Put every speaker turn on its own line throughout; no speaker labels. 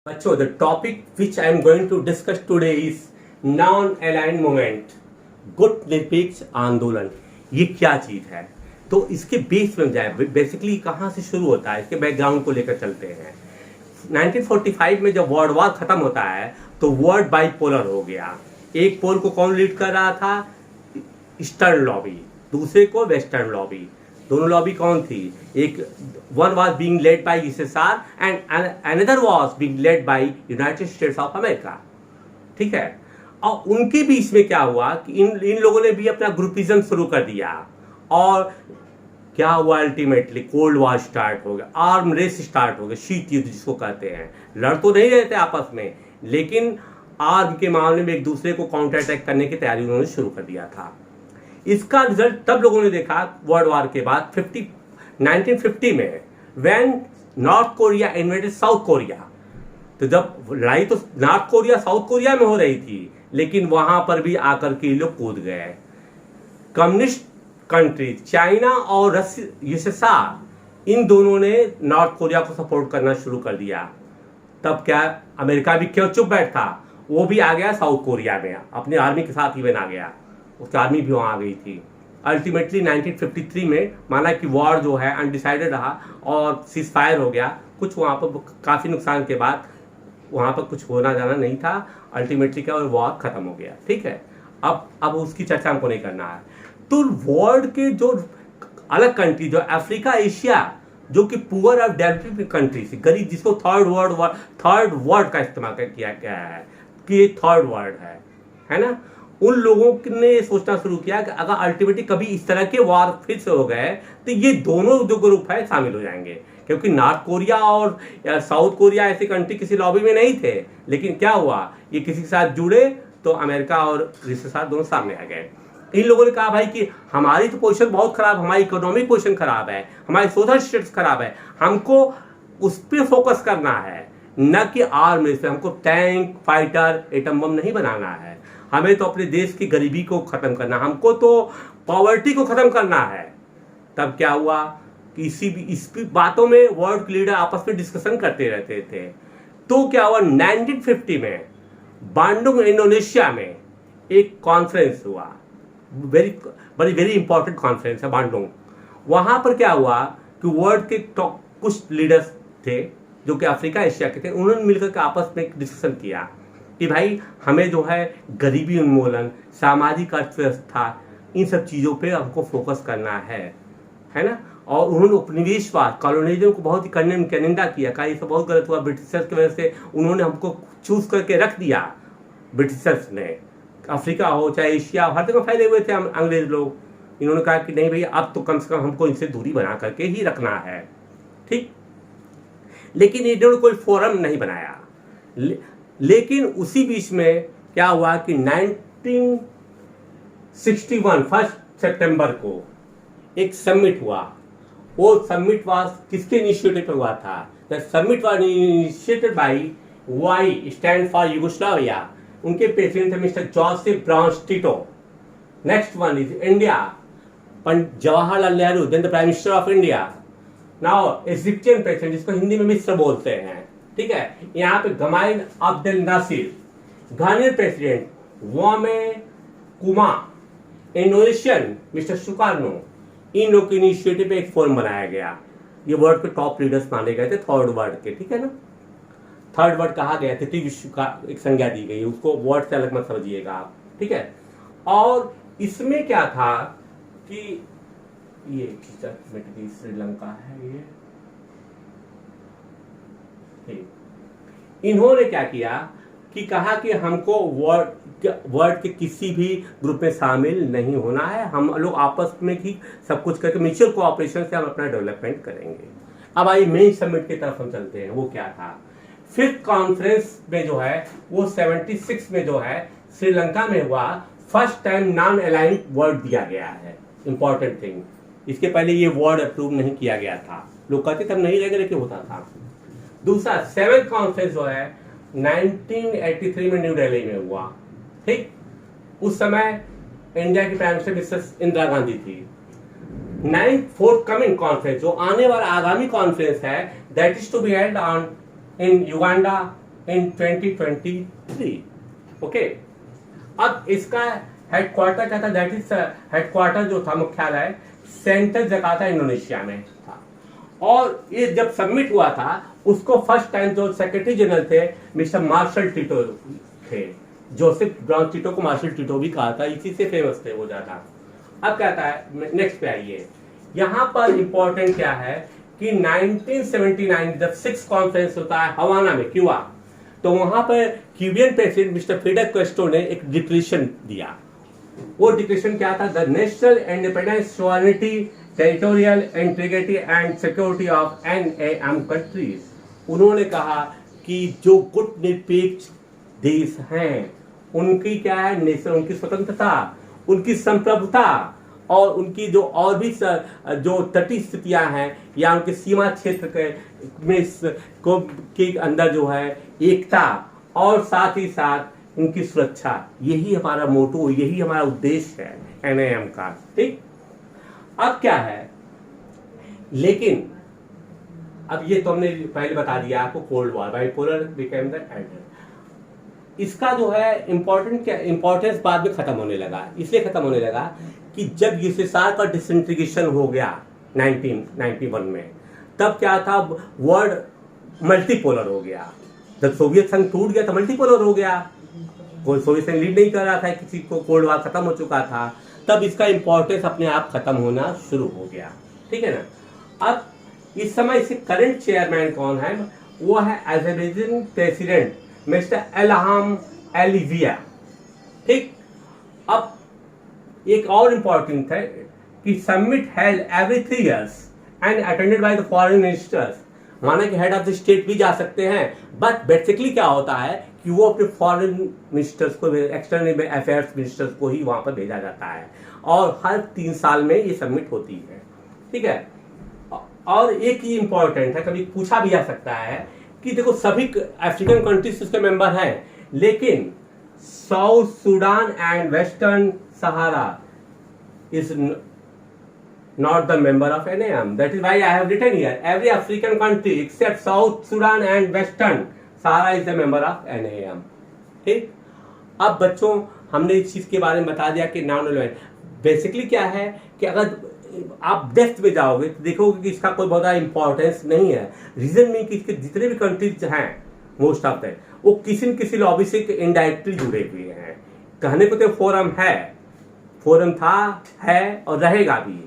बच्चों, the topic which I am going to discuss today is non aligned movement, गुट निरपेक्ष आंदोलन। ये क्या चीज है? तो इसके बेस में जाए, बेसिकली कहाँ से शुरू होता है, इसके बैकग्राउंड को लेकर चलते हैं। 1945 में जब वर्ल्ड वॉर खत्म होता है तो वर्ल्ड बाइपोलर हो गया। एक पोल को कौन लीड कर रहा था? ईस्टर्न लॉबी, दूसरे को वेस्टर्न लॉबी। दोनों लॉबी कौन थी? एक one was being led by USSR and another was being led by United states of America. ठीक है। और उनके बीच में क्या हुआ कि इन लोगों ने भी अपना ग्रुपिज्म शुरू कर दिया और क्या हुआ? अल्टीमेटली कोल्ड वॉर स्टार्ट हो गया, आर्म रेस स्टार्ट हो गया, शीत युद्ध जिसको कहते हैं। लड़ तो नहीं रहे थे आपस में, लेकिन आर्म के मामले में एक दूसरे को काउंटर अटैक करने की तैयारी उन्होंने शुरू कर दिया था। इसका रिजल्ट तब लोगों ने देखा वर्ल्ड वॉर के बाद 1950 में, when north Korea invaded south Korea. तो जब लड़ाई तो नॉर्थ कोरिया साउथ कोरिया में हो रही थी, लेकिन वहां पर भी आकर के लोग कूद गए। कम्युनिस्ट कंट्री चाइना और यूएसएसआर, इन दोनों ने नॉर्थ कोरिया को सपोर्ट करना शुरू कर दिया। तब क्या अमेरिका भी क्यों चुप बैठा? वो भी आ गया साउथ कोरिया में, अपनी आर्मी के साथ इवन आ गया, उसकी आर्मी भी वहाँ आ गई थी। अल्टीमेटली 1953 में माना कि वॉर जो है अनडिसाइडेड रहा और सीज फायर हो गया। कुछ वहाँ पर काफ़ी नुकसान के बाद वहाँ पर कुछ होना जाना नहीं था। अल्टीमेटली क्या, वॉर खत्म हो गया। ठीक है। अब उसकी चर्चा हमको नहीं करना है। तो वर्ल्ड के जो अलग कंट्री, जो अफ्रीका एशिया, जो कि पुअर और डेवलपिंग कंट्री से गरीब, जिसको थर्ड वर्ल्ड का इस्तेमाल किया गया है कि ये थर्ड वर्ल्ड है ना, उन लोगों ने सोचना शुरू किया कि अगर अल्टीमेटली कभी इस तरह के वार फिर से हो गए तो ये दोनों जो ग्रुप है शामिल हो जाएंगे। क्योंकि नॉर्थ कोरिया और साउथ कोरिया ऐसे कंट्री किसी लॉबी में नहीं थे, लेकिन क्या हुआ, ये किसी के साथ जुड़े तो अमेरिका और यूएसएसआर दोनों सामने आ गए। इन लोगों ने कहा भाई कि हमारी तो पोजीशन बहुत खराब, हमारी इकोनॉमिक पोजीशन खराब है, हमारी सोशल स्टेटस खराब है, हमको उस पर फोकस करना है, न कि आर्म रेस पे। हमको टैंक, फाइटर, एटम बम नहीं बनाना है। हमें तो अपने देश की गरीबी को खत्म करना, हमको तो पॉवर्टी को खत्म करना है। तब क्या हुआ कि इस बातों में वर्ल्ड लीडर आपस में डिस्कशन करते रहते थे। तो क्या हुआ, 1950 में बांडुंग इंडोनेशिया में एक कॉन्फ्रेंस हुआ, वेरी इंपॉर्टेंट कॉन्फ्रेंस है बांडुंग। वहां पर क्या हुआ कि वर्ल्ड के कुछ लीडर्स थे जो कि अफ्रीका एशिया के थे, उन्होंने मिलकर के आपस में डिस्कशन किया कि भाई हमें जो है गरीबी उन्मूलन, सामाजिक अर्थव्यवस्था, इन सब चीज़ों पे हमको फोकस करना है ना। और उन्होंने उपनिवेशवाद, कॉलोनिज्म को बहुत ही निंदा किया, कहा ये सब बहुत गलत हुआ, ब्रिटिशर्स की वजह से उन्होंने हमको चूज करके रख दिया। ब्रिटिशर्स ने, अफ्रीका हो चाहे एशिया, हर जगह फैले हुए थे अंग्रेज लोग। इन्होंने कहा कि नहीं भैया, अब तो कम से कम हमको इनसे दूरी बना करके ही रखना है। ठीक। लेकिन इन्होंने कोई फोरम नहीं बनाया। लेकिन उसी बीच में क्या हुआ कि 1961 1 सितंबर को एक समिट हुआ। वो समिट वाज किसके इनिशिएटिव पे हुआ था? The summit was initiated by Y stand for Yugoslavia. उनके प्रेसिडेंट थे mister Joseph Broz Tito. Next one is India, Pandit Jawaharlal Nehru, then the prime minister of India. Now Egyptian president, जिसको हिंदी में मिस्र बोलते हैं। ठीक है। यहाँ पे गमाइल अब्देल नासिर, घानियन प्रेसिडेंट वामे कुमा, इंडोनेशियन मिस्टर सुकार्नो। इन लोग के इनिशिएटिव पे एक फोरम बनाया गया। ये वर्ल्ड के टॉप लीडर्स माने गए थे, थर्ड वर्ल्ड के। ठीक है ना। थर्ड वर्ल्ड कहा गया, तृतीय विश्व का एक संज्ञा दी गई, उसको वर्ड से अलग मत समझिएगा आप। ठीक है। और इसमें क्या था कि ये श्रीलंका है ये। इन्होंने क्या किया कि कहा कि हमको वर्ल्ड के किसी भी ग्रुप में शामिल नहीं होना है, हम लोग आपस में ही सब कुछ करके म्यूचुअल कोऑपरेशन से हम अपना डेवलपमेंट करेंगे। अब आइए मेन समिट की तरफ हम चलते हैं। वो क्या था? 5th कॉन्फ्रेंस में जो है वो 76 में जो है श्रीलंका में हुआ। First time non aligned word दिया गया है। इंपॉर्टेंट थिंग, इसके पहले ये वर्ड अप्रूव नहीं किया गया था। लोग कहते थे हम नहीं रहेंगे, लेकिन होता था। दूसरा 7th कॉन्फ्रेंस जो है 1983 में न्यू दिल्ली में हुआ। ठीक। उस समय इंडिया की prime minister Mrs Indira Gandhi थी। 9th फोर्थकमिंग कॉन्फ्रेंस, जो आने वाला आगामी कॉन्फ्रेंस है, that is to be held on in Uganda in 2023. Okay, अब इसका हेडक्वार्टर क्या था? दैट इज हेडक्वार्टर जो था, मुख्यालय सेंट्रल जकार्ता इंडोनेशिया में था। और ये जब सबमिट हुआ था उसको फर्स्ट टाइम जो सेक्रेटरी जनरल थे मिस्टर मार्शल टिटो थे, जोसेफ ब्राउन टिटो को मार्शल टिटो भी कहा था, इसी से फेमस थे वो ज्यादा। अब क्या था, नेक्स्ट पे आइए। यहाँ पर इंपॉर्टेंट क्या है कि 1979 जब 6 कॉन्फ्रेंस होता है हवाना में, क्यूबा, तो वहां पर क्यूबियन प्रेसिडेंट मिस्टर फिडेल कैस्ट्रो ने एक डिक्लेरेशन दिया। वो डिक्लेरेशन क्या था? The national independence, sovereignty, territorial integrity and security of NAM countries. उन्होंने कहा कि जो गुटनिरपेक्ष देश हैं उनकी क्या है, नेशन, उनकी स्वतंत्रता, उनकी संप्रभुता और उनकी जो और भी जो तटीय स्थितियां हैं या उनके सीमा क्षेत्र के अंदर जो है एकता और साथ ही साथ उनकी सुरक्षा, यही हमारा मोटो, यही हमारा उद्देश्य है NAM का। ठीक, अब क्या है, लेकिन अब ये तो हमने पहले बता दिया आपको, cold war, bipolar became the Elder. इसका जो है इंपॉर्टेंस बाद में खत्म होने लगा, इसलिए खत्म होने लगा कि जब यूएसएसआर का डिसइंटीग्रेशन हो गया 1991 में, तब क्या था, वर्ल्ड मल्टीपोलर हो गया। जब सोवियत संघ टूट गया तो मल्टीपोलर हो गया, कोई सोवियत संघ लीड नहीं कर रहा था, किसी को कोल्ड वॉर खत्म हो चुका था, तब इसका इंपॉर्टेंस अपने आप खत्म होना शुरू हो गया। ठीक है ना। अब इस समय इसके करंट चेयरमैन कौन है? वो है अज़रबैजान प्रेसिडेंट मिस्टर इल्हाम अलीविया। ठीक, अब एक और इम्पोर्टेंट है कि summit held every 3 years and attended by the foreign ministers. माना कि हेड ऑफ द स्टेट भी जा सकते हैं, बट बेसिकली क्या होता है कि वो अपने फॉरेन मिनिस्टर्स को, एक्सटर्नल अफेयर्स मिनिस्टर्स को ही वहां पर भेजा जाता है, और हर 3 साल में ये समिट होती है। ठीक है, और एक ही इंपॉर्टेंट है, कभी पूछा भी जा सकता है कि देखो सभी अफ्रीकन कंट्रीज उसके मेंबर हैं, लेकिन south Sudan and western Sahara is not the member of NAM. That is why I have written here, every African country except South Sudan and Western Sahara is a member of NAM. ठीक, अब बच्चों हमने इस चीज के बारे में बता दिया कि नॉन एलाइंड बेसिकली क्या है कि अगर आप डेप्थ में जाओगे तो देखोगे कि इसका कोई बहुत इंपॉर्टेंस नहीं है। रीजन में कि इसके जितने भी कंट्रीज हैं मोस्ट ऑफ द, वो किसी न किसी लॉबी से इनडायरेक्टली जुड़े हुए हैं। कहने को तो फोरम है, फोरम था, है और रहेगा भी,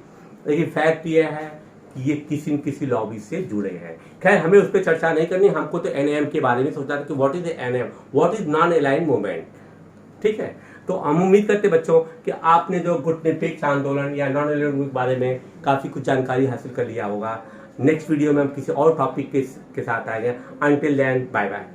लेकिन फैक्ट ये है कि ये किसी न किसी लॉबी से जुड़े हैं। खैर हमें उस पर चर्चा नहीं करनी, हमको तो NAM के बारे में सोचना था कि what is NAM, what is non aligned movement. ठीक है, तो हम उम्मीद करते बच्चों कि आपने जो गुटनिरपेक्ष आंदोलन या नॉन अलाइंड मूवमेंट के बारे में काफ़ी कुछ जानकारी हासिल कर लिया होगा। नेक्स्ट वीडियो में हम किसी और टॉपिक के साथ आएंगे। Until then, bye bye.